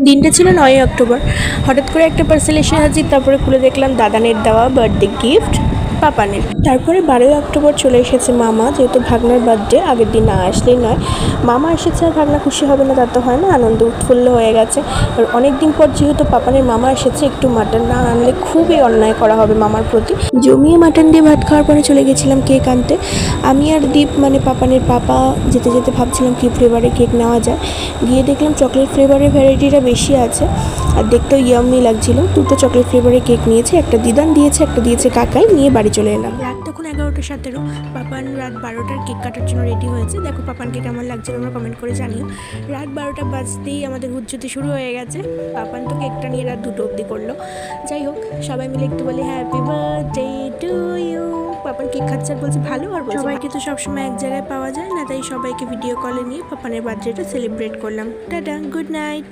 দিনটা ছিল 9ই অক্টোবর। হঠাৎ করে একটা পার্সেল এসে হাজির, তারপরে খুলে দেখলাম দাদানের দেওয়া বার্থডে গিফট পাপানের। তারপরে 12ই অক্টোবর চলে এসেছে মামা, যেহেতু ভাগনার বার্থডে, আগের দিন না আসলেই নয়। মামা এসেছে আর ভাগনা খুশি হবে না তা তো হয় না, আনন্দ উৎফুল্ল হয়ে গেছে। আর অনেক দিন পর যেহেতু পাপানের মামা এসেছে, একটু মাটন না আনলে খুবই অন্যায় করা হবে মামার প্রতি। জমিয়ে মাটন দিয়ে ভাত খাওয়ার পরে চলে গেছিলাম কেক আনতে। আমি আর দীপ মানে পাপানের পাপা যেতে যেতে ভাবছিলাম কী ফ্লেভারের কেক নেওয়া যায়। গিয়ে দেখলাম চকলেট ফ্লেভারের ভ্যারাইটিটা বেশি আছে আর দেখতেও ইয়াম্মি লাগছিল। দুটো চকলেট ফ্লেভারের কেক নিয়েছে, একটা দিদান দিয়েছে, একটা দিয়েছে কাকাই। নিয়ে বাড়ি চলে এলাম। রাত তখন 11:17। পাপান রাত 12টার কেক কাটার জন্য রেডি হয়েছে। দেখো পাপানকে কেমন লাগছে তোমরা কমেন্ট করে জানিও। রাত 12টা বাজতেই আমাদের হুজ্জুতি শুরু হয়ে গেছে। পাপান তো কেকটা নিয়ে রাত 2টো অবধি করলো। যাই হোক, সবাই মিলে একটু বলে happy birthday to you. Papan cake খাচ্ছে আর বলছে ভালো, আর সবাইকে তো সবসময় এক জায়গায় পাওয়া যায় না, তাই সবাইকে ভিডিও কলে নিয়ে পাপানের বার্থডেটা সেলিব্রেট করলাম। Tata, good night.